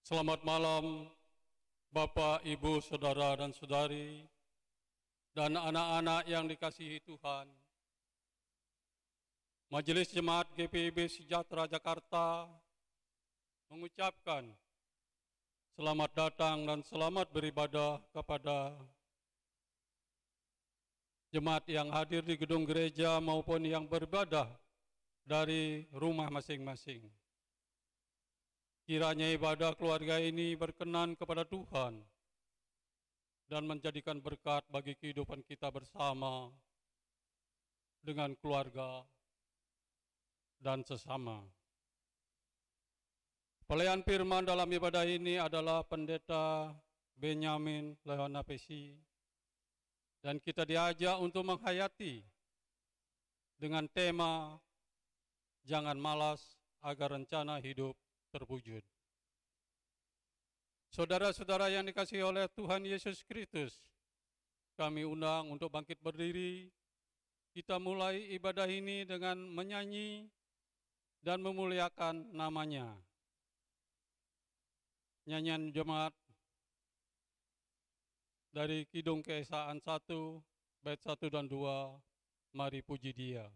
Selamat malam, Bapak, Ibu, Saudara, dan Saudari, dan anak-anak yang dikasihi Tuhan. Majelis Jemaat GPIB Sejahtera Jakarta mengucapkan selamat datang dan selamat beribadah kepada jemaat yang hadir di gedung gereja maupun yang beribadah dari rumah masing-masing. Kiranya ibadah keluarga ini berkenan kepada Tuhan dan menjadikan berkat bagi kehidupan kita bersama dengan keluarga dan sesama. Pelayan firman dalam ibadah ini adalah Pendeta Benyamin Leona Pesi, dan kita diajak untuk menghayati dengan tema Jangan Malas Agar Rencana Hidup Terwujud. Saudara-saudara yang dikasihi oleh Tuhan Yesus Kristus, kami undang untuk bangkit berdiri. Kita mulai ibadah ini dengan menyanyi dan memuliakan namanya. Nyanyian jemaat dari Kidung Keesaan 1, bait 1 dan 2, mari puji Dia.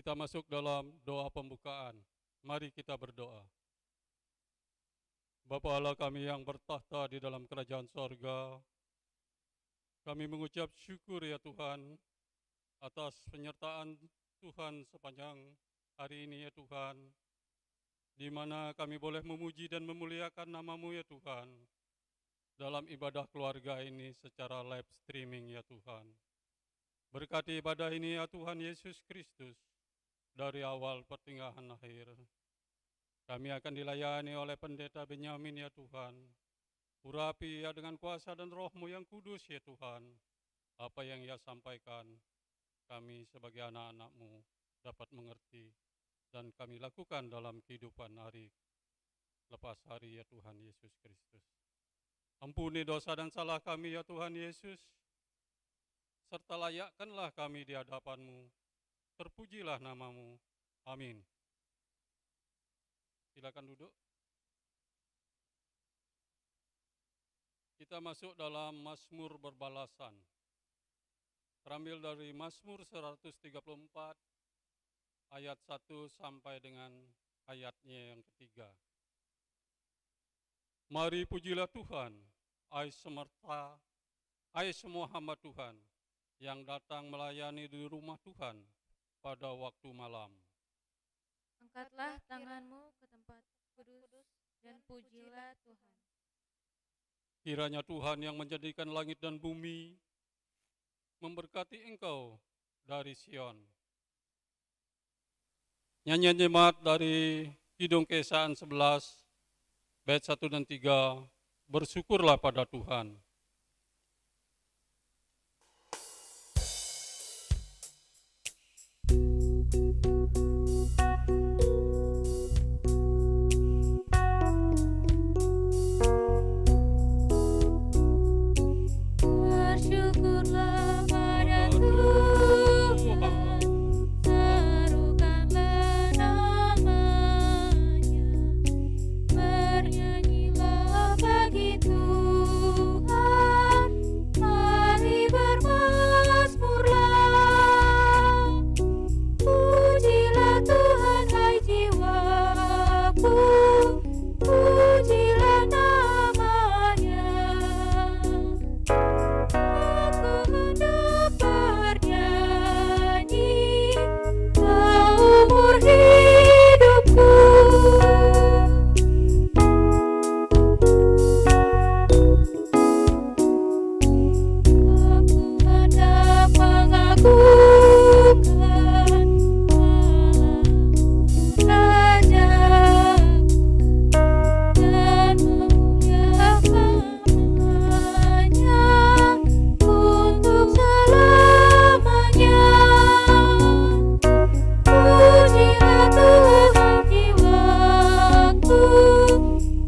Kita masuk dalam doa pembukaan. Mari kita berdoa. Bapa Allah kami yang bertahta di dalam kerajaan sorga, kami mengucap syukur ya Tuhan atas penyertaan Tuhan sepanjang hari ini ya Tuhan, di mana kami boleh memuji dan memuliakan nama-Mu ya Tuhan dalam ibadah keluarga ini secara live streaming ya Tuhan. Berkati ibadah ini ya Tuhan Yesus Kristus, dari awal pertengahan akhir. Kami akan dilayani oleh Pendeta Benyamin ya Tuhan. Urapi ya dengan kuasa dan roh-Mu yang kudus ya Tuhan. Apa yang Ia sampaikan, kami sebagai anak-anak-Mu dapat mengerti dan kami lakukan dalam kehidupan hari lepas hari ya Tuhan Yesus Kristus. Ampuni dosa dan salah kami ya Tuhan Yesus, serta layakkanlah kami di hadapan-Mu. Terpujilah nama-Mu. Amin. Silakan duduk. Kita masuk dalam Mazmur berbalasan. Terambil dari Mazmur 134 ayat 1 sampai dengan ayatnya yang ketiga. Mari pujilah Tuhan, hai semua hamba Tuhan yang datang melayani di rumah Tuhan pada waktu malam. Angkatlah tanganmu ke tempat kudus dan pujilah Tuhan. Kiranya Tuhan yang menjadikan langit dan bumi memberkati engkau dari Sion. Nyanyian jemaat dari Kidung Keesaan 11, bait 1 dan 3, bersyukurlah pada Tuhan. Bersyukurlah pada Tuhan, serukanlah namanya, bernyanyilah bagi Tuhan, mari bermazmurlah. Pujilah Tuhan hai jiwaku, pujilah namanya. Aku hendak bernyanyi seumur hidupku. Aku hendak mengagungkan Allah Rajaku dan memuliakannya untuk selamanya. Pujilah Tuhan jiwaku,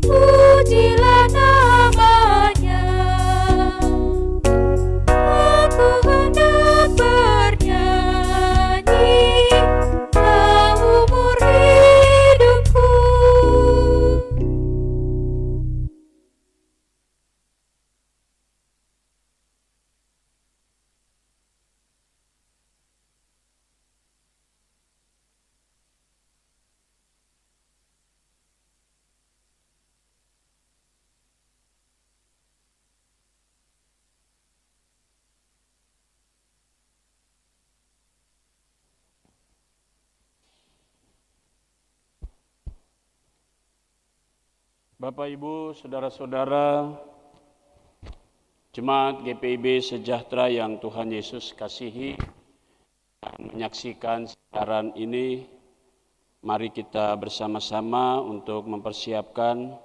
pujilah namanya. Aku hendak bernyanyi seumur hidupku. Bapak, Ibu, Saudara-saudara, Jemaat GPIB Sejahtera yang Tuhan Yesus kasihi, menyaksikan siaran ini, mari kita bersama-sama untuk mempersiapkan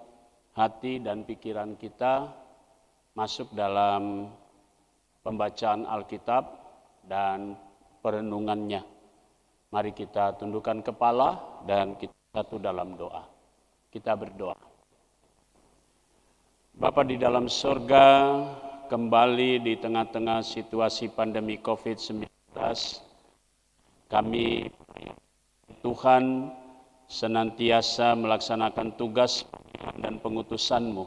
hati dan pikiran kita masuk dalam pembacaan Alkitab dan perenungannya. Mari kita tundukkan kepala dan kita satu dalam doa. Kita berdoa. Bapa di dalam surga, kembali di tengah-tengah situasi pandemi COVID-19, kami Tuhan senantiasa melaksanakan tugas dan pengutusan-Mu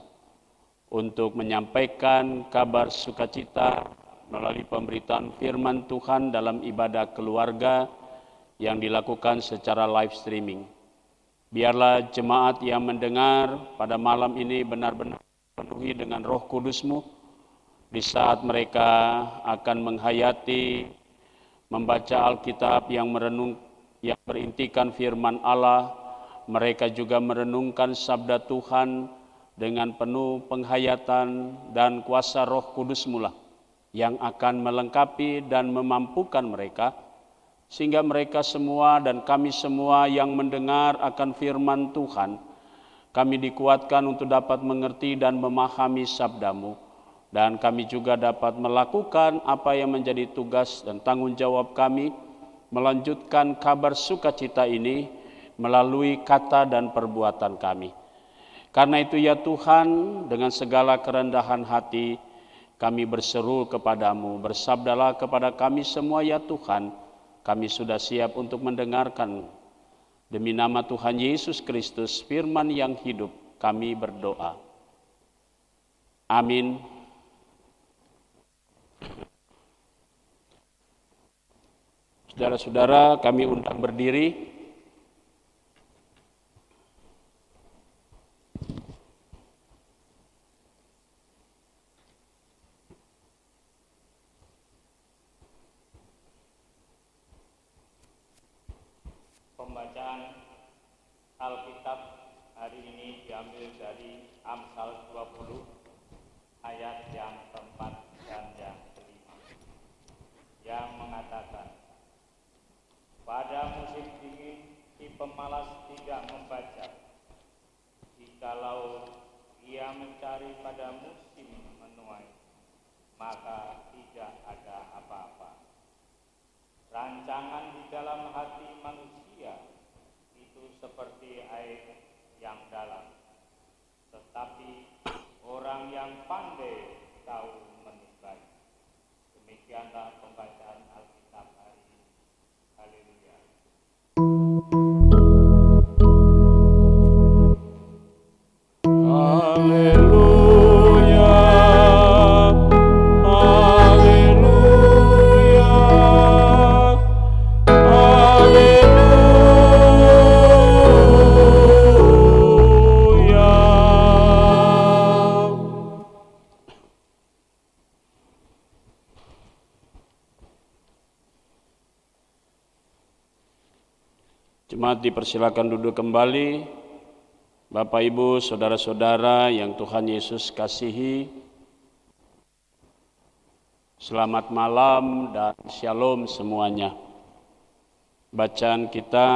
untuk menyampaikan kabar sukacita melalui pemberitaan firman Tuhan dalam ibadah keluarga yang dilakukan secara live streaming. Biarlah jemaat yang mendengar pada malam ini benar-benar penuhi dengan Roh Kudus-Mu di saat mereka akan menghayati, membaca Alkitab yang berintikan firman Allah. Mereka juga merenungkan sabda Tuhan dengan penuh penghayatan dan kuasa Roh Kudus-Mu lah yang akan melengkapi dan memampukan mereka, sehingga mereka semua dan kami semua yang mendengar akan firman Tuhan, kami dikuatkan untuk dapat mengerti dan memahami sabda-Mu, dan kami juga dapat melakukan apa yang menjadi tugas dan tanggung jawab kami, melanjutkan kabar sukacita ini melalui kata dan perbuatan kami. Karena itu ya Tuhan, dengan segala kerendahan hati, kami berseru kepadamu, bersabdalah kepada kami semua ya Tuhan, kami sudah siap untuk mendengarkan. Demi nama Tuhan Yesus Kristus, firman yang hidup, kami berdoa. Amin. Saudara-saudara, kami undang berdiri. Pembacaan Alkitab hari ini diambil dari Amsal 20 ayat yang keempat dan yang kelima, yang mengatakan, pada musim dingin si pemalas tidak membaca, jikalau ia mencari pada musim menuai, maka tidak ada apa-apa. Rancangan di dalam hati manusia itu seperti air yang dalam, tetapi orang yang pandai tahu menimbang. Demikianlah pembacaan Alkitab hari ini. Haleluya. Haleluya. Jemaat dipersilakan duduk kembali. Bapak, Ibu, saudara-saudara yang Tuhan Yesus kasihi, selamat malam dan shalom semuanya. Bacaan kita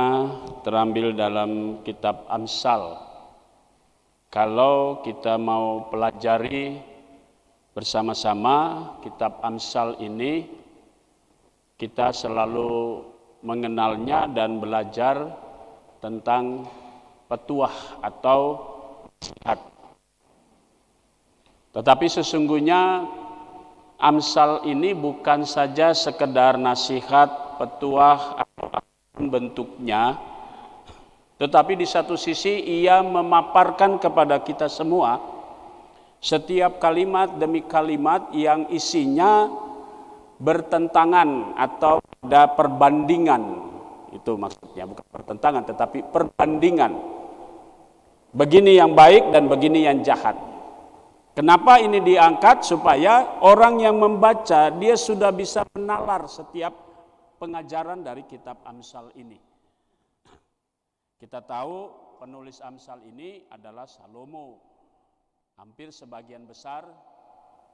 terambil dalam kitab Amsal. Kalau kita mau pelajari bersama-sama kitab Amsal ini, kita selalu mengenalnya dan belajar tentang petuah atau nasihat. Tetapi sesungguhnya Amsal ini bukan saja sekedar nasihat, petuah, apapun bentuknya, tetapi di satu sisi ia memaparkan kepada kita semua setiap kalimat demi kalimat yang isinya bertentangan atau ada perbandingan. Itu maksudnya, bukan pertentangan tetapi perbandingan. Begini yang baik dan begini yang jahat. Kenapa ini diangkat? Supaya orang yang membaca dia sudah bisa menalar setiap pengajaran dari kitab Amsal ini. Kita tahu penulis Amsal ini adalah Salomo. Hampir sebagian besar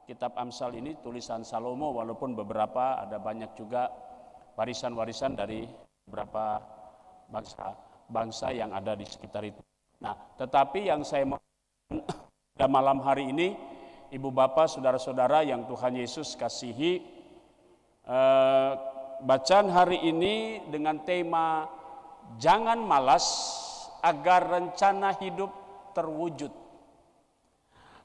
kitab Amsal ini tulisan Salomo, walaupun beberapa ada banyak juga warisan-warisan dari beberapa bangsa yang ada di sekitar itu. Nah, tetapi yang saya mau pada malam hari ini, Ibu Bapak, saudara-saudara yang Tuhan Yesus kasihi, bacaan hari ini dengan tema jangan malas agar rencana hidup terwujud.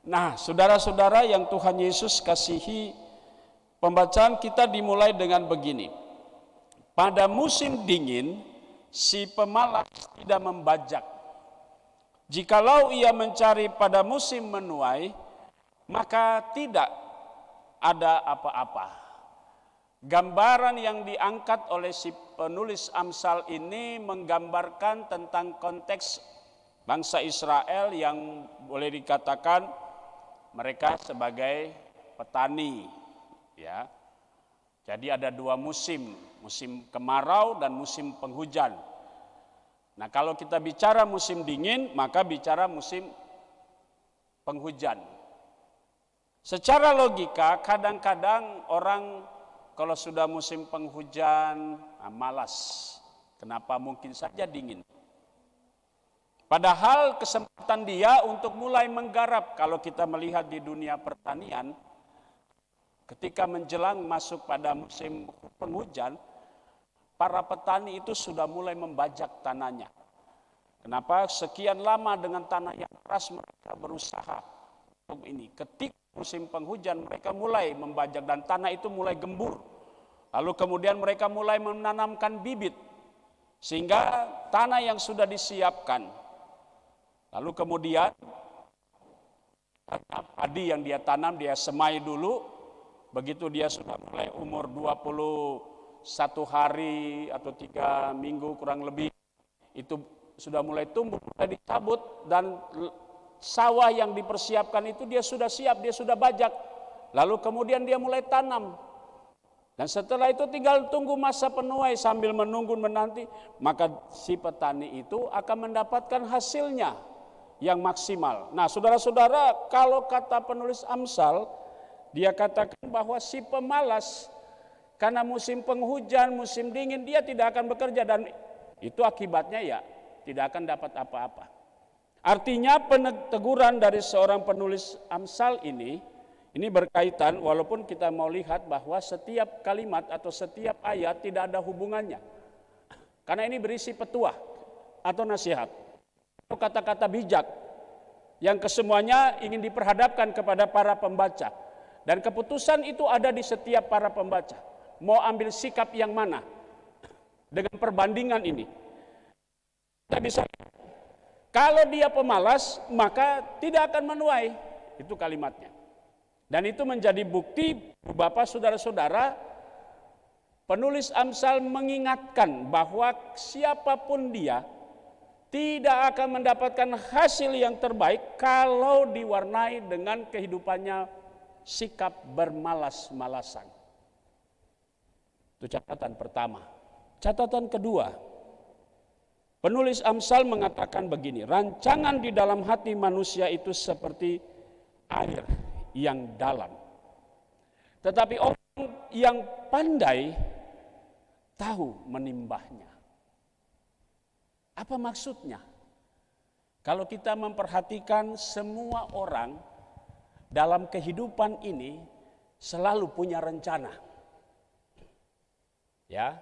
Nah, saudara-saudara yang Tuhan Yesus kasihi, pembacaan kita dimulai dengan begini. Pada musim dingin, si pemalas tidak membajak. Jikalau ia mencari pada musim menuai, maka tidak ada apa-apa. Gambaran yang diangkat oleh si penulis Amsal ini menggambarkan tentang konteks bangsa Israel yang boleh dikatakan mereka sebagai petani, ya. Jadi ada dua musim, musim kemarau dan musim penghujan. Nah, kalau kita bicara musim dingin, maka bicara musim penghujan. Secara logika, kadang-kadang orang kalau sudah musim penghujan, malas. Kenapa? Mungkin saja dingin. Padahal kesempatan dia untuk mulai menggarap, kalau kita melihat di dunia pertanian, ketika menjelang masuk pada musim penghujan, para petani itu sudah mulai membajak tanahnya. Kenapa? Sekian lama dengan tanah yang keras mereka berusaha untuk ini. Ketika musim penghujan mereka mulai membajak dan tanah itu mulai gembur. Lalu kemudian mereka mulai menanamkan bibit. Sehingga tanah yang sudah disiapkan, lalu kemudian padi yang dia tanam dia semai dulu. Begitu dia sudah mulai umur 20 1 hari atau 3 minggu kurang lebih itu sudah mulai tumbuh, mulai dicabut, dan sawah yang dipersiapkan itu dia sudah siap, dia sudah bajak. Lalu kemudian dia mulai tanam. Dan setelah itu tinggal tunggu masa penuai, sambil menunggu menanti, maka si petani itu akan mendapatkan hasilnya yang maksimal. Nah, saudara-saudara, kalau kata penulis Amsal, dia katakan bahwa si pemalas karena musim penghujan, musim dingin, dia tidak akan bekerja, dan itu akibatnya ya tidak akan dapat apa-apa. Artinya peneguran dari seorang penulis Amsal ini berkaitan, walaupun kita mau lihat bahwa setiap kalimat atau setiap ayat tidak ada hubungannya. Karena ini berisi petuah atau nasihat, atau kata-kata bijak yang kesemuanya ingin diperhadapkan kepada para pembaca. Dan keputusan itu ada di setiap para pembaca. Mau ambil sikap yang mana dengan perbandingan ini. Kita bisa, kalau dia pemalas maka tidak akan menuai, itu kalimatnya. Dan itu menjadi bukti, Bapak, saudara-saudara, penulis Amsal mengingatkan bahwa siapapun dia tidak akan mendapatkan hasil yang terbaik kalau diwarnai dengan kehidupannya sikap bermalas-malasan. Itu catatan pertama. Catatan kedua, penulis Amsal mengatakan begini, rancangan di dalam hati manusia itu seperti air yang dalam, tetapi orang yang pandai tahu menimbahnya. Apa maksudnya? Kalau kita memperhatikan, semua orang dalam kehidupan ini selalu punya rencana. Ya,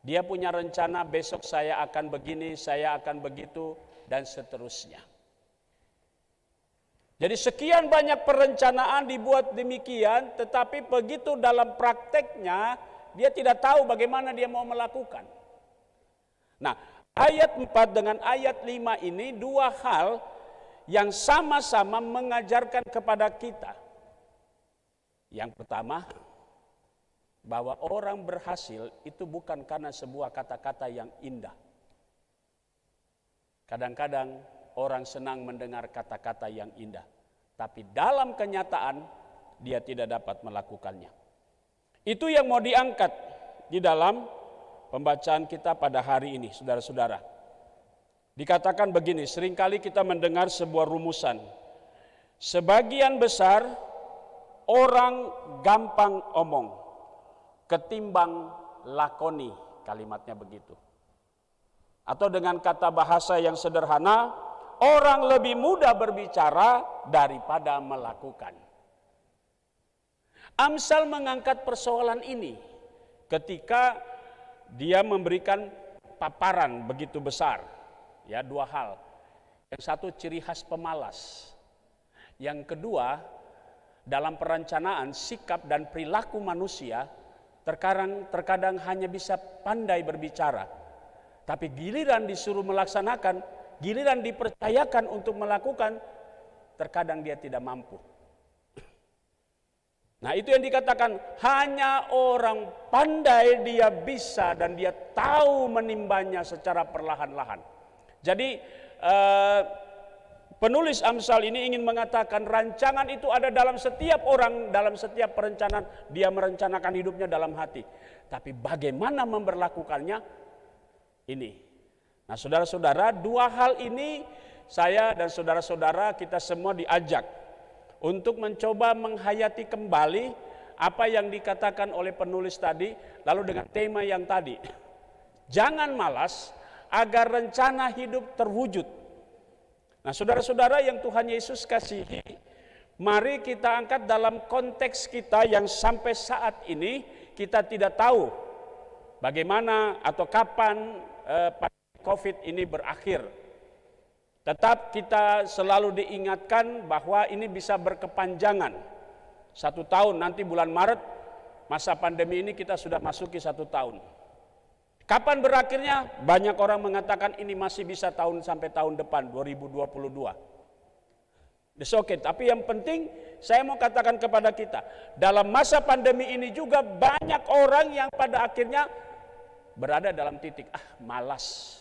dia punya rencana, besok saya akan begini, saya akan begitu, dan seterusnya. Jadi sekian banyak perencanaan dibuat demikian, tetapi begitu dalam prakteknya dia tidak tahu bagaimana dia mau melakukan. Nah, ayat 4 dengan ayat 5 ini dua hal yang sama-sama mengajarkan kepada kita. Yang pertama, bahwa orang berhasil itu bukan karena sebuah kata-kata yang indah. Kadang-kadang orang senang mendengar kata-kata yang indah, tapi dalam kenyataan dia tidak dapat melakukannya. Itu yang mau diangkat di dalam pembacaan kita pada hari ini, saudara-saudara. Dikatakan begini, seringkali kita mendengar sebuah rumusan. Sebagian besar orang gampang omong ketimbang lakoni, kalimatnya begitu. Atau dengan kata bahasa yang sederhana, orang lebih mudah berbicara daripada melakukan. Amsal mengangkat persoalan ini ketika dia memberikan paparan begitu besar. Ya, dua hal. Yang satu, ciri khas pemalas. Yang kedua, dalam perencanaan sikap dan perilaku manusia terkadang hanya bisa pandai berbicara, tapi giliran disuruh melaksanakan, giliran dipercayakan untuk melakukan, terkadang dia tidak mampu. Nah, itu yang dikatakan hanya orang pandai dia bisa dan dia tahu menimbanya secara perlahan-lahan. Jadi penulis Amsal ini ingin mengatakan rancangan itu ada dalam setiap orang, dalam setiap perencanaan. Dia merencanakan hidupnya dalam hati, tapi bagaimana memberlakukannya ini. Nah, saudara-saudara, dua hal ini saya dan saudara-saudara kita semua diajak untuk mencoba menghayati kembali apa yang dikatakan oleh penulis tadi, lalu dengan tema yang tadi. Jangan malas agar rencana hidup terwujud. Nah, saudara-saudara yang Tuhan Yesus kasihi, mari kita angkat dalam konteks kita yang sampai saat ini kita tidak tahu bagaimana atau kapan COVID ini berakhir. Tetap kita selalu diingatkan bahwa ini bisa berkepanjangan. 1 tahun, nanti bulan Maret, masa pandemi ini kita sudah masuki 1 tahun. Kapan berakhirnya? Banyak orang mengatakan ini masih bisa sampai tahun depan, 2022. It's okay. Tapi yang penting saya mau katakan kepada kita, dalam masa pandemi ini juga banyak orang yang pada akhirnya berada dalam titik malas.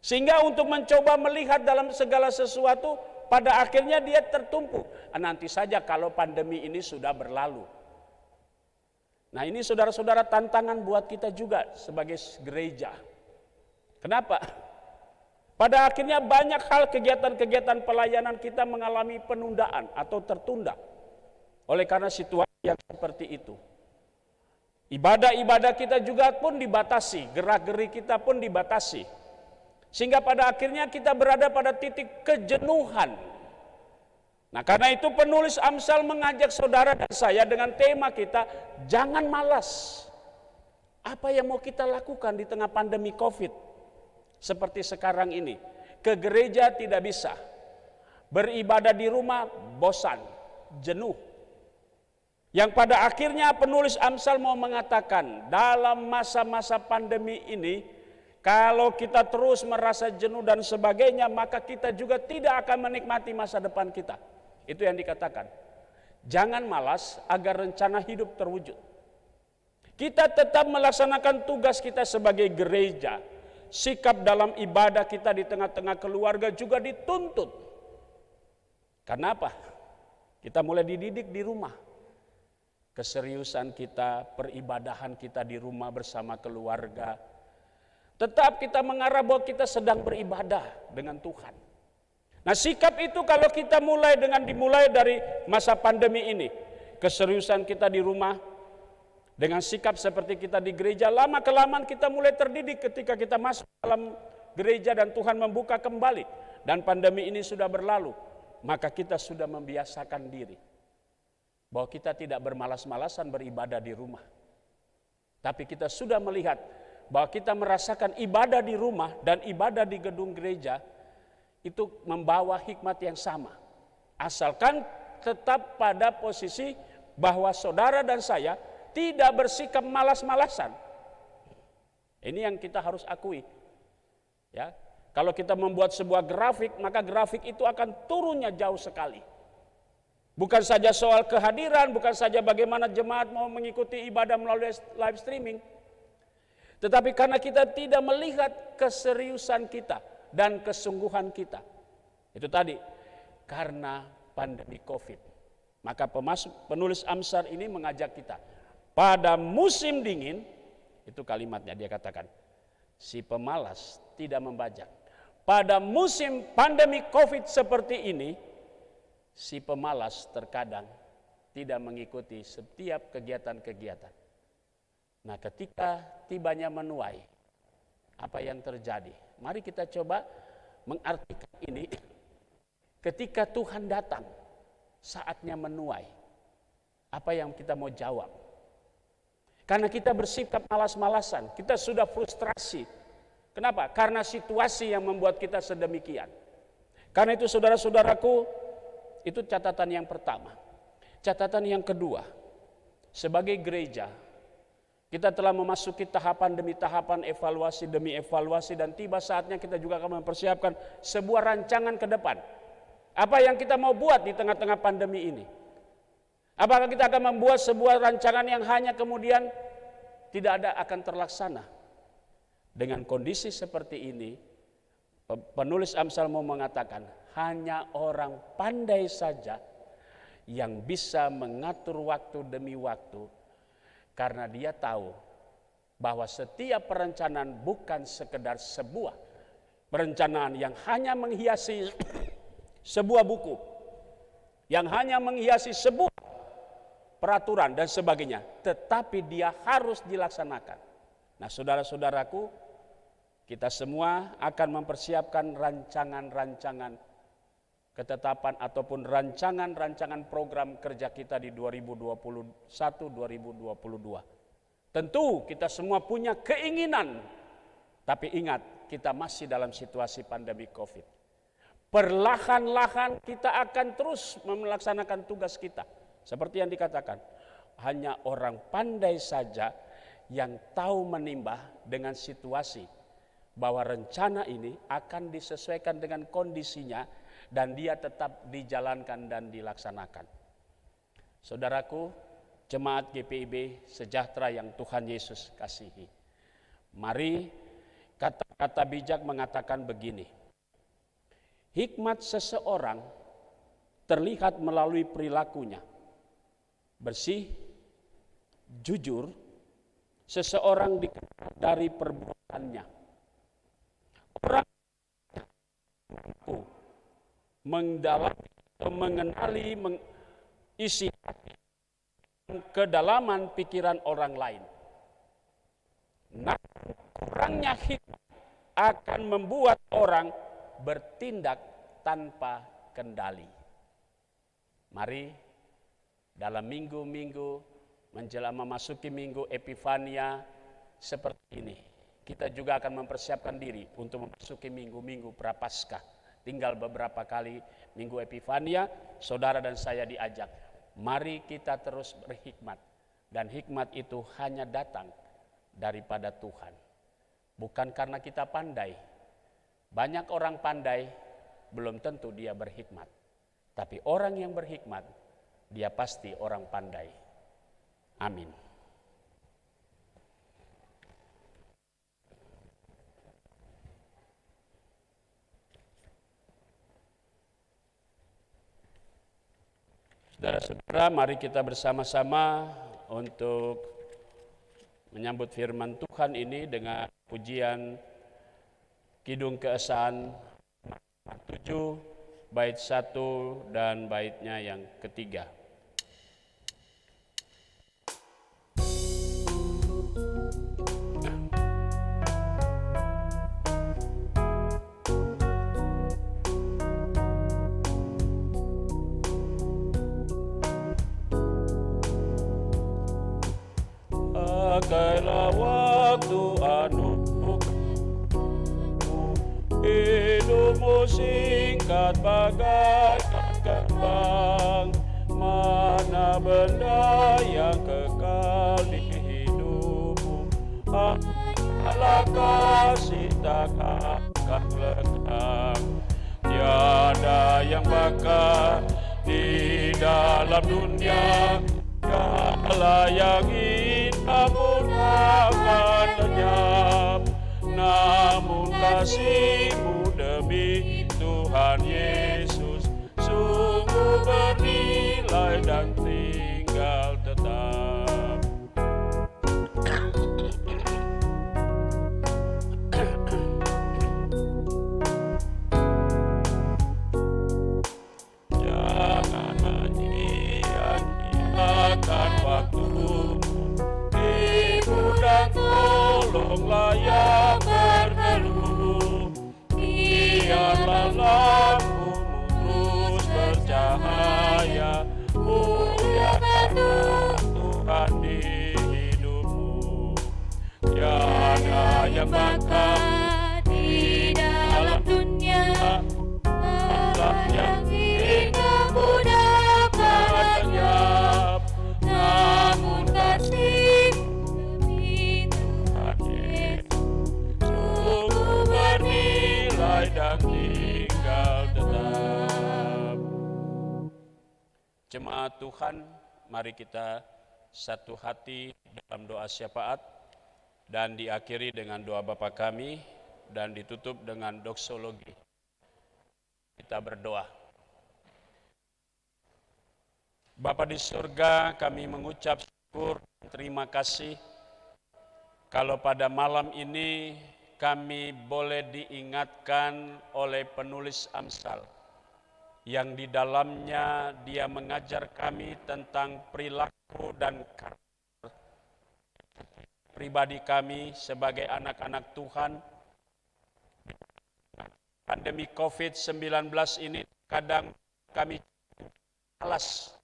Sehingga untuk mencoba melihat dalam segala sesuatu, pada akhirnya dia tertumpu. Nanti saja kalau pandemi ini sudah berlalu. Nah, ini saudara-saudara tantangan buat kita juga sebagai gereja. Kenapa? Pada akhirnya banyak hal kegiatan-kegiatan pelayanan kita mengalami penundaan atau tertunda. Oleh karena situasi yang seperti itu. Ibadah-ibadah kita juga pun dibatasi, gerak-gerik kita pun dibatasi. Sehingga pada akhirnya kita berada pada titik kejenuhan. Nah, karena itu penulis Amsal mengajak saudara dan saya dengan tema kita, jangan malas. Apa yang mau kita lakukan di tengah pandemi COVID? Seperti sekarang ini, ke gereja tidak bisa, beribadah di rumah bosan, jenuh. Yang pada akhirnya penulis Amsal mau mengatakan, dalam masa-masa pandemi ini, kalau kita terus merasa jenuh dan sebagainya, maka kita juga tidak akan menikmati masa depan kita. Itu yang dikatakan. Jangan malas agar rencana hidup terwujud. Kita tetap melaksanakan tugas kita sebagai gereja. Sikap dalam ibadah kita di tengah-tengah keluarga juga dituntut. Karena apa? Kita mulai dididik di rumah. Keseriusan kita, peribadahan kita di rumah bersama keluarga. Tetap kita mengarah bahwa kita sedang beribadah dengan Tuhan. Nah, sikap itu kalau kita dimulai dari masa pandemi ini. Keseriusan kita di rumah, dengan sikap seperti kita di gereja, lama-kelamaan kita mulai terdidik ketika kita masuk dalam gereja dan Tuhan membuka kembali. Dan pandemi ini sudah berlalu, maka kita sudah membiasakan diri. Bahwa kita tidak bermalas-malasan beribadah di rumah. Tapi kita sudah melihat bahwa kita merasakan ibadah di rumah dan ibadah di gedung gereja, itu membawa hikmat yang sama. Asalkan tetap pada posisi bahwa saudara dan saya tidak bersikap malas-malasan. Ini yang kita harus akui. Ya, kalau kita membuat sebuah grafik, maka grafik itu akan turunnya jauh sekali. Bukan saja soal kehadiran, bukan saja bagaimana jemaat mau mengikuti ibadah melalui live streaming. Tetapi karena kita tidak melihat keseriusan kita dan kesungguhan kita. Itu tadi, karena pandemi COVID. Maka penulis Amsal ini mengajak kita, pada musim dingin, itu kalimatnya dia katakan, si pemalas tidak membajak. Pada musim pandemi COVID seperti ini, si pemalas terkadang tidak mengikuti setiap kegiatan-kegiatan. Nah, ketika tibanya menuai, apa yang terjadi? Mari kita coba mengartikan ini. Ketika Tuhan datang, saatnya menuai. Apa yang kita mau jawab? Karena kita bersikap malas-malasan, kita sudah frustrasi. Kenapa? Karena situasi yang membuat kita sedemikian. Karena itu saudara-saudaraku, itu catatan yang pertama. Catatan yang kedua, sebagai gereja, kita telah memasuki tahapan demi tahapan, evaluasi demi evaluasi, dan tiba saatnya kita juga akan mempersiapkan sebuah rancangan ke depan. Apa yang kita mau buat di tengah-tengah pandemi ini? Apakah kita akan membuat sebuah rancangan yang hanya kemudian tidak akan terlaksana? Dengan kondisi seperti ini, penulis Amsal mau mengatakan, hanya orang pandai saja yang bisa mengatur waktu demi waktu, karena dia tahu bahwa setiap perencanaan bukan sekedar sebuah perencanaan yang hanya menghiasi sebuah buku, yang hanya menghiasi sebuah peraturan dan sebagainya, tetapi dia harus dilaksanakan. Nah, saudara-saudaraku, kita semua akan mempersiapkan rancangan-rancangan ketetapan ataupun rancangan-rancangan program kerja kita di 2021-2022. Tentu kita semua punya keinginan, tapi ingat, kita masih dalam situasi pandemi COVID. Perlahan-lahan kita akan terus melaksanakan tugas kita. Seperti yang dikatakan, hanya orang pandai saja yang tahu menimbah dengan situasi bahwa rencana ini akan disesuaikan dengan kondisinya dan dia tetap dijalankan dan dilaksanakan. Saudaraku, jemaat GPIB sejahtera yang Tuhan Yesus kasihi. Mari kata-kata bijak mengatakan begini. Hikmat seseorang terlihat melalui perilakunya. Bersih, jujur, seseorang dikenal dari perbuatannya. Orang mampu mendalami atau mengenali isi kedalaman pikiran orang lain. Nah, kurangnya hikmat akan membuat orang bertindak tanpa kendali. Mari dalam minggu-minggu menjelang memasuki minggu Epifania seperti ini, kita juga akan mempersiapkan diri untuk memasuki minggu-minggu Prapaskah. Tinggal beberapa kali minggu Epifania, saudara dan saya diajak. Mari kita terus berhikmat. Dan hikmat itu hanya datang daripada Tuhan. Bukan karena kita pandai. Banyak orang pandai, belum tentu dia berhikmat. Tapi orang yang berhikmat, dia pasti orang pandai. Amin. Saudara-saudara, mari kita bersama-sama untuk menyambut firman Tuhan ini dengan pujian Kidung Keesaan 7, bait 1 dan baitnya yang ketiga. Pakailah waktu anugerahmu, hidupmu singkat bagaikan gerbang. Mana benda yang kekal di hidupmu, Allah kasih tak akan lekang. Tiada yang bakal di dalam dunia, segala yang indah pun akan lenyap. Namun kasih-Mu demi Tuhan Yesus sungguh bernilai dan tinggal tetap. Jangan menyia-nyiakan waktumu, ibu dan tolonglah yang berteduh. Biarlah lampumu terus bercahaya, muliakanlah Tuhan di hidupmu. Tiada yang bakal di dalam dunia, Allah yang hinggamu dapat lenyap. namun kasih demi Tuhan Yesus sungguh bernilai dan tinggal tetap. Jemaat Tuhan, mari kita satu hati dalam doa syafaat dan diakhiri dengan doa Bapa kami dan ditutup dengan doksologi. Kita berdoa. Bapa di surga, kami mengucap syukur dan terima kasih kalau pada malam ini kami boleh diingatkan oleh penulis Amsal yang di dalamnya dia mengajar kami tentang perilaku dan karakter pribadi kami sebagai anak-anak Tuhan. Pandemi COVID-19 ini kadang kami malas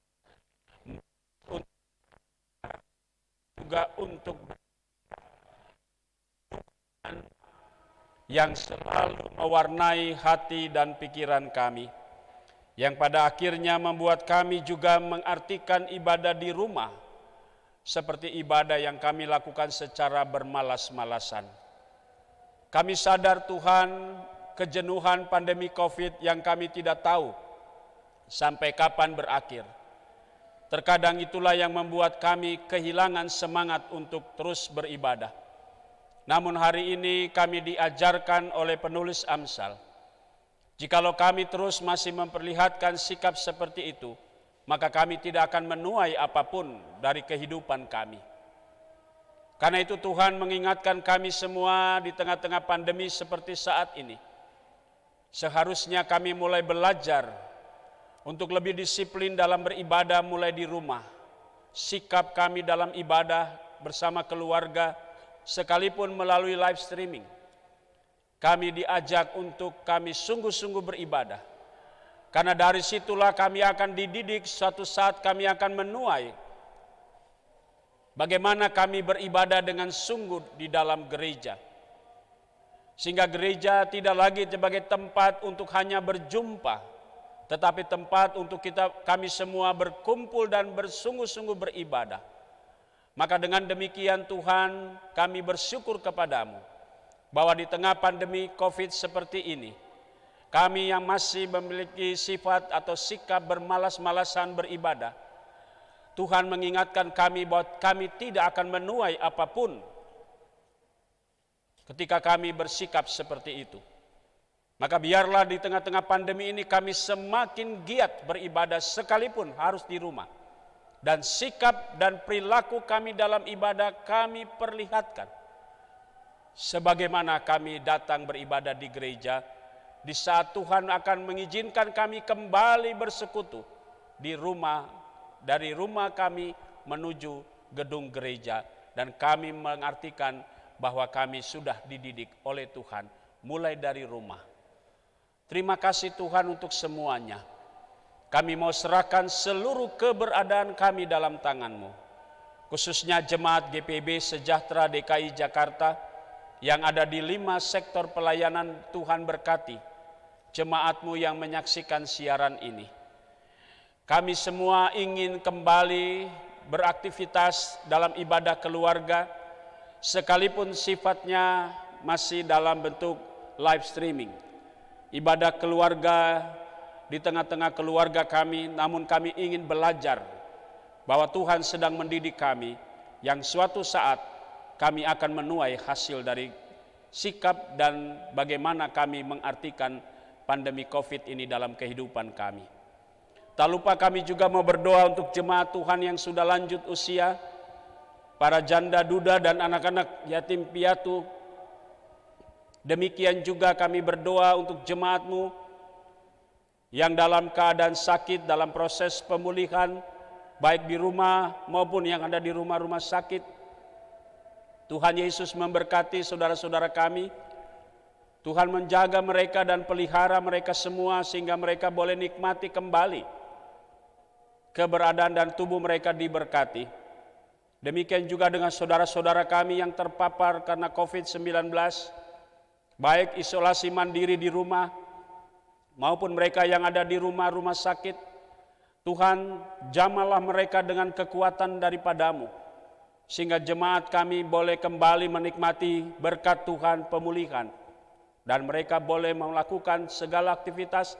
juga untuk yang selalu mewarnai hati dan pikiran kami, yang pada akhirnya membuat kami juga mengartikan ibadah di rumah seperti ibadah yang kami lakukan secara bermalas-malasan. Kami sadar Tuhan, kejenuhan pandemi COVID yang kami tidak tahu sampai kapan berakhir. Terkadang itulah yang membuat kami kehilangan semangat untuk terus beribadah. Namun hari ini kami diajarkan oleh penulis Amsal, jikalau kami terus masih memperlihatkan sikap seperti itu, maka kami tidak akan menuai apapun dari kehidupan kami. Karena itu Tuhan mengingatkan kami semua di tengah-tengah pandemi seperti saat ini. Seharusnya kami mulai belajar untuk lebih disiplin dalam beribadah mulai di rumah. Sikap kami dalam ibadah bersama keluarga, sekalipun melalui live streaming. Kami diajak untuk kami sungguh-sungguh beribadah. Karena dari situlah kami akan dididik, suatu saat kami akan menuai bagaimana kami beribadah dengan sungguh di dalam gereja. Sehingga gereja tidak lagi sebagai tempat untuk hanya berjumpa, tetapi tempat untuk kami semua berkumpul dan bersungguh-sungguh beribadah. Maka dengan demikian Tuhan, kami bersyukur kepadamu bahwa di tengah pandemi COVID seperti ini, kami yang masih memiliki sifat atau sikap bermalas-malasan beribadah, Tuhan mengingatkan kami bahwa kami tidak akan menuai apapun ketika kami bersikap seperti itu. Maka biarlah di tengah-tengah pandemi ini kami semakin giat beribadah sekalipun harus di rumah. Dan sikap dan perilaku kami dalam ibadah kami perlihatkan. Sebagaimana kami datang beribadah di gereja, di saat Tuhan akan mengizinkan kami kembali bersekutu di rumah, dari rumah kami menuju gedung gereja. Dan kami mengartikan bahwa kami sudah dididik oleh Tuhan mulai dari rumah. Terima kasih Tuhan untuk semuanya. Kami mau serahkan seluruh keberadaan kami dalam tangan-Mu. Khususnya jemaat GPIB Sejahtera DKI Jakarta yang ada di 5 sektor pelayanan. Tuhan berkati jemaat-Mu yang menyaksikan siaran ini. Kami semua ingin kembali beraktivitas dalam ibadah keluarga, sekalipun sifatnya masih dalam bentuk live streaming. Ibadah keluarga di tengah-tengah keluarga kami, namun kami ingin belajar bahwa Tuhan sedang mendidik kami yang suatu saat kami akan menuai hasil dari sikap dan bagaimana kami mengartikan pandemi COVID ini dalam kehidupan kami. Tak lupa kami juga mau berdoa untuk jemaat Tuhan yang sudah lanjut usia, para janda duda dan anak-anak yatim piatu. Demikian juga kami berdoa untuk jemaat-Mu yang dalam keadaan sakit, dalam proses pemulihan, baik di rumah maupun yang ada di rumah-rumah sakit. Tuhan Yesus memberkati saudara-saudara kami. Tuhan menjaga mereka dan pelihara mereka semua sehingga mereka boleh nikmati kembali keberadaan dan tubuh mereka diberkati. Demikian juga dengan saudara-saudara kami yang terpapar karena COVID-19, baik isolasi mandiri di rumah maupun mereka yang ada di rumah-rumah sakit. Tuhan, jamalah mereka dengan kekuatan daripada-Mu, sehingga jemaat kami boleh kembali menikmati berkat Tuhan pemulihan, dan mereka boleh melakukan segala aktivitas,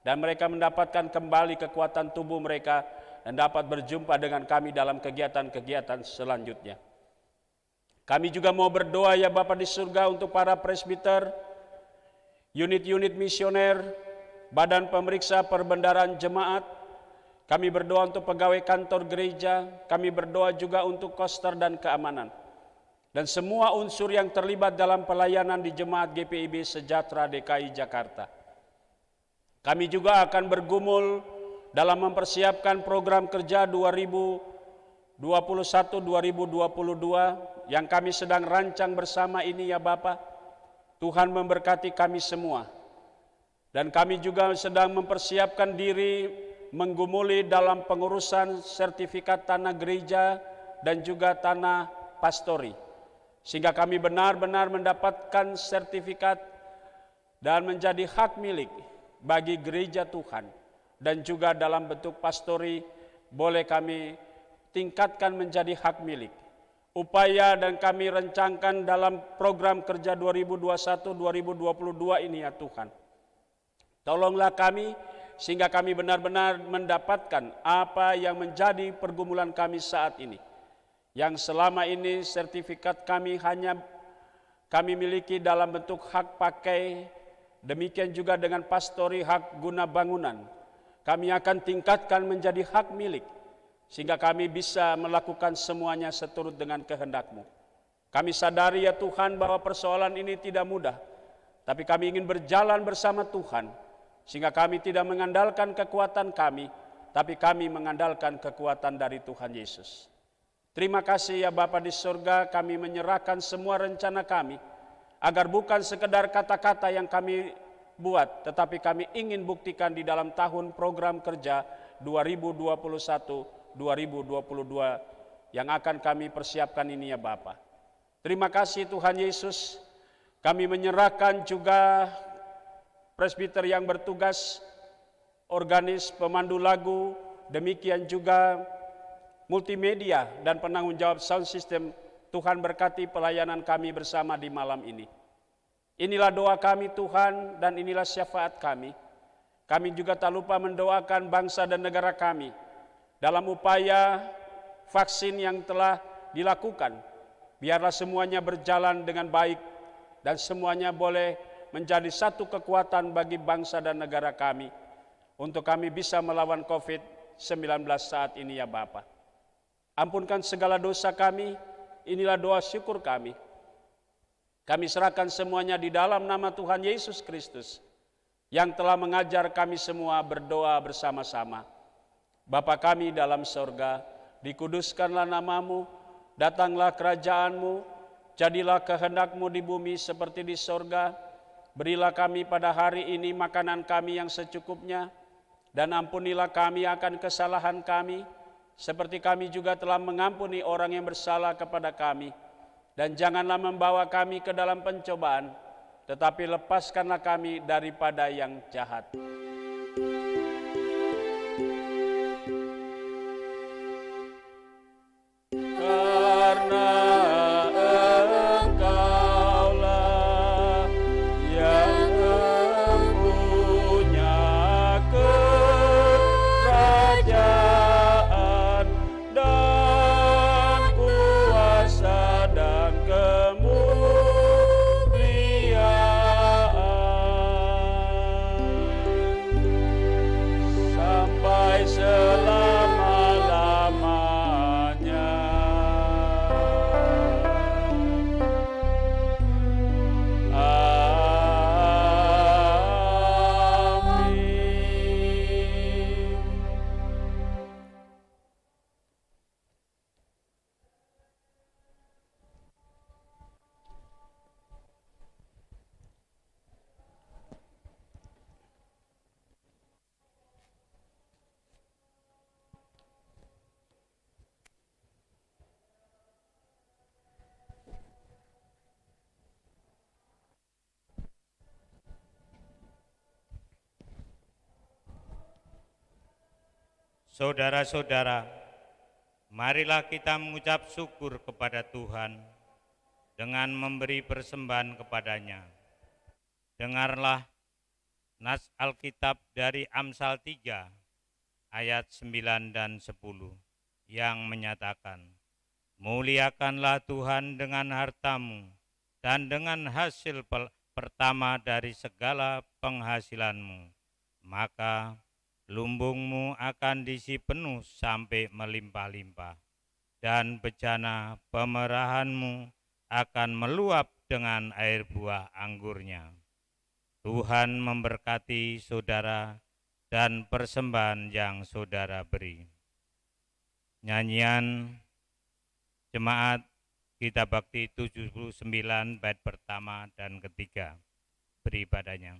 dan mereka mendapatkan kembali kekuatan tubuh mereka, dan dapat berjumpa dengan kami dalam kegiatan-kegiatan selanjutnya. Kami juga mau berdoa ya Bapa di surga untuk para presbiter, unit-unit misioner, badan pemeriksa perbendaharaan jemaat. Kami berdoa untuk pegawai kantor gereja, kami berdoa juga untuk koster dan keamanan. Dan semua unsur yang terlibat dalam pelayanan di jemaat GPIB Sejahtera DKI Jakarta. Kami juga akan bergumul dalam mempersiapkan program kerja 2021-2022 yang kami sedang rancang bersama ini ya Bapa. Tuhan memberkati kami semua. Dan kami juga sedang mempersiapkan diri menggumuli dalam pengurusan sertifikat tanah gereja dan juga tanah pastori. Sehingga kami benar-benar mendapatkan sertifikat dan menjadi hak milik bagi gereja Tuhan. Dan juga dalam bentuk pastori boleh kami tingkatkan menjadi hak milik upaya dan kami rencangkan dalam program kerja 2021-2022 ini ya Tuhan. Tolonglah kami sehingga kami benar-benar mendapatkan apa yang menjadi pergumulan kami saat ini. Yang selama ini sertifikat kami hanya kami miliki dalam bentuk hak pakai, demikian juga dengan pastori hak guna bangunan. Kami akan tingkatkan menjadi hak milik, sehingga kami bisa melakukan semuanya seturut dengan kehendak-Mu. Kami sadari ya Tuhan bahwa persoalan ini tidak mudah, tapi kami ingin berjalan bersama Tuhan, sehingga kami tidak mengandalkan kekuatan kami, tapi kami mengandalkan kekuatan dari Tuhan Yesus. Terima kasih ya Bapa di surga, kami menyerahkan semua rencana kami, agar bukan sekedar kata-kata yang kami buat, tetapi kami ingin buktikan di dalam tahun program kerja 2021-2022 yang akan kami persiapkan ini ya Bapa. Terima kasih Tuhan Yesus, kami menyerahkan juga presbiter yang bertugas, organis, pemandu lagu, demikian juga multimedia dan penanggung jawab sound system. Tuhan berkati pelayanan kami bersama di malam ini. Inilah doa kami Tuhan dan inilah syafaat kami. Kami juga tak lupa mendoakan bangsa dan negara kami dalam upaya vaksin yang telah dilakukan. Biarlah semuanya berjalan dengan baik dan semuanya boleh menjadi satu kekuatan bagi bangsa dan negara kami untuk kami bisa melawan COVID-19 saat ini ya Bapa. Ampunkan segala dosa kami, inilah doa syukur kami. Kami serahkan semuanya di dalam nama Tuhan Yesus Kristus yang telah mengajar kami semua berdoa bersama-sama. Bapa kami dalam sorga, dikuduskanlah namamu, datanglah kerajaan-Mu, jadilah kehendak-Mu di bumi seperti di sorga. Berilah kami pada hari ini makanan kami yang secukupnya, dan ampunilah kami akan kesalahan kami, seperti kami juga telah mengampuni orang yang bersalah kepada kami. Dan janganlah membawa kami ke dalam pencobaan, tetapi lepaskanlah kami daripada yang jahat. Karena Engkaulah yang mempunya kerajaan dan kuasa dan kemuliaan sampai selama-lamanya. Amin. Saudara-saudara, marilah kita mengucap syukur kepada Tuhan dengan memberi persembahan kepadanya. Dengarlah nas Alkitab dari Amsal 3 ayat 9 dan 10 yang menyatakan, muliakanlah Tuhan dengan hartamu dan dengan hasil pertama dari segala penghasilanmu, maka lumbungmu akan diisi penuh sampai melimpah-limpah, dan bejana pemerahanmu akan meluap dengan air buah anggurnya. Tuhan memberkati saudara dan persembahan yang saudara beri. Nyanyian Jemaat Gita Bakti 79 bait pertama dan ketiga. Beri padanya.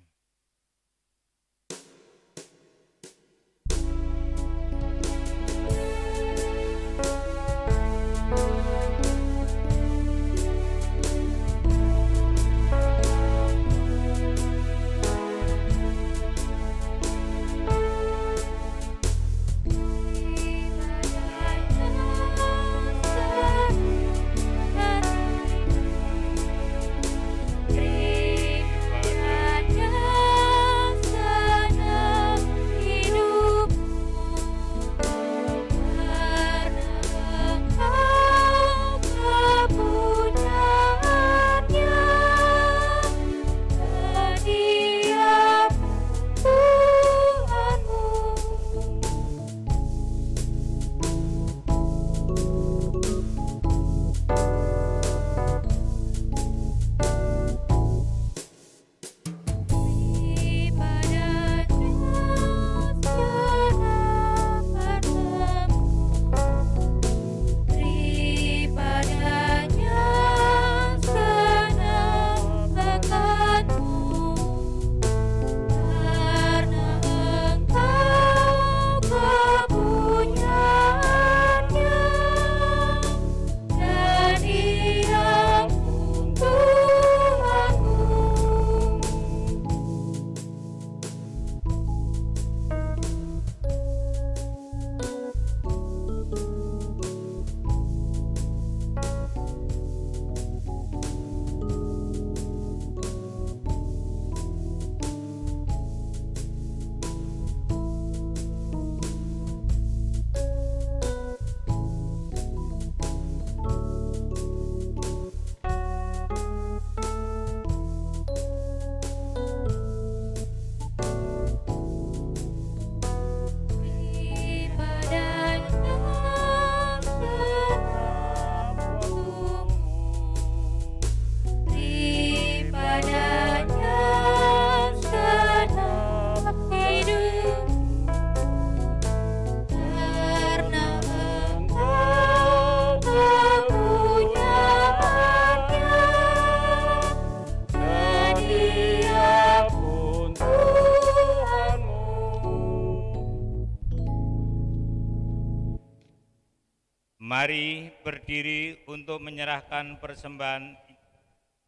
Mari berdiri untuk menyerahkan persembahan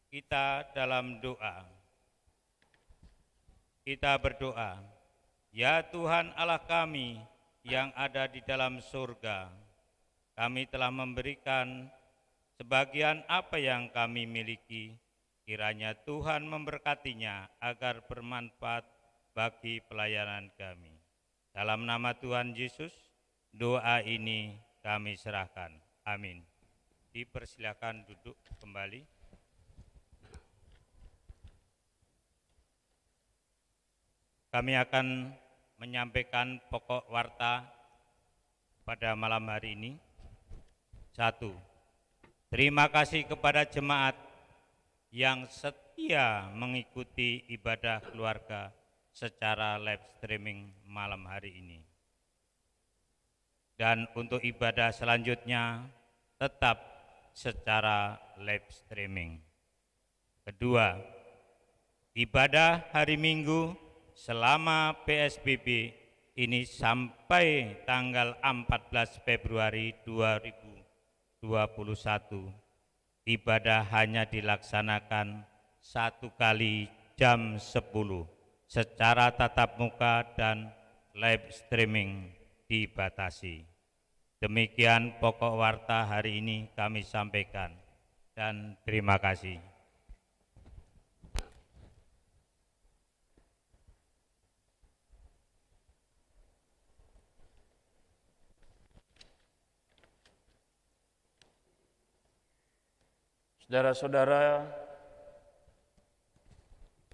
kita dalam doa. Kita berdoa, ya Tuhan Allah kami yang ada di dalam surga, kami telah memberikan sebagian apa yang kami miliki. Kiranya Tuhan memberkatinya agar bermanfaat bagi pelayanan kami. Dalam nama Tuhan Yesus, doa ini kami serahkan. Amin. Dipersilakan duduk kembali. Kami akan menyampaikan pokok warta pada malam hari ini. 1. Terima kasih kepada jemaat yang setia mengikuti ibadah keluarga secara live streaming malam hari ini. Dan untuk ibadah selanjutnya tetap secara live streaming. Kedua, ibadah hari Minggu selama PSBB ini sampai tanggal 14 Februari 2021, ibadah hanya dilaksanakan 1 kali jam 10 secara tatap muka dan live streaming dibatasi. Demikian pokok warta hari ini kami sampaikan dan terima kasih. Saudara-saudara,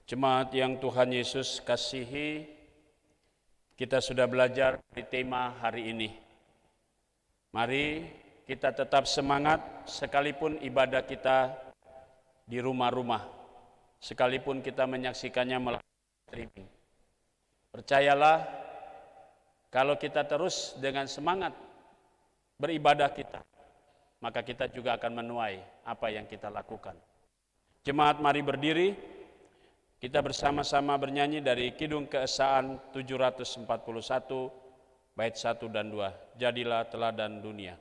jemaat yang Tuhan Yesus kasihi, kita sudah belajar di tema hari ini. Mari kita tetap semangat sekalipun ibadah kita di rumah-rumah, sekalipun kita menyaksikannya melalui streaming. Percayalah, kalau kita terus dengan semangat beribadah kita, maka kita juga akan menuai apa yang kita lakukan. Jemaat mari berdiri, kita bersama-sama bernyanyi dari Kidung Keesaan 741, bait 1 dan 2, Jadilah Teladan Dunia.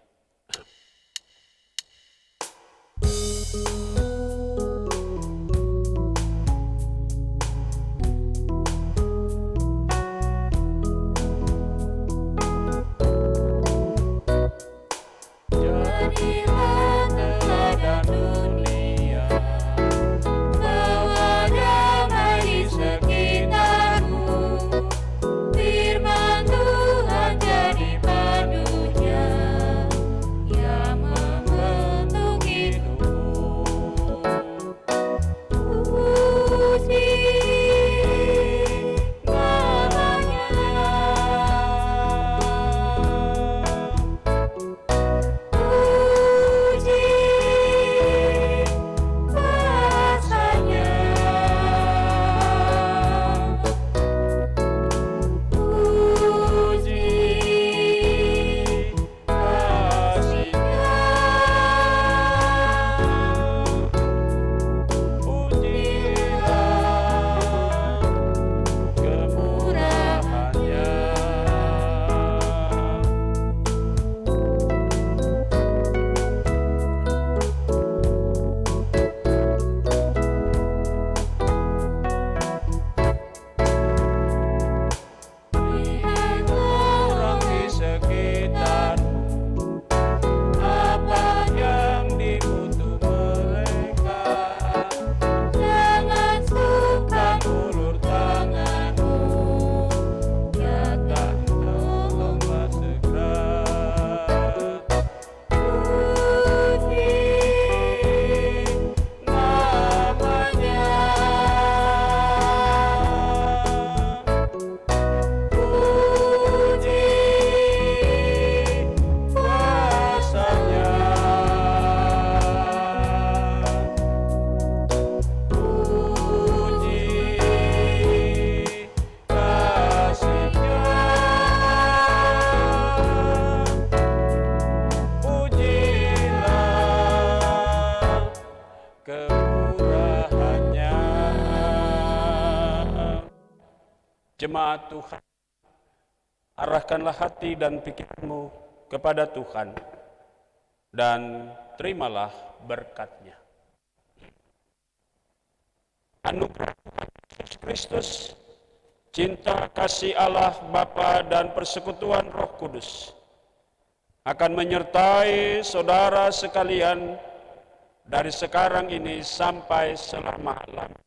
Jemaat Tuhan, arahkanlah hati dan pikiranmu kepada Tuhan. dan terimalah berkat-Nya. Anugerah Tuhan Yesus Kristus, cinta kasih Allah Bapa dan persekutuan Roh Kudus akan menyertai saudara sekalian dari sekarang ini sampai selama-lamanya.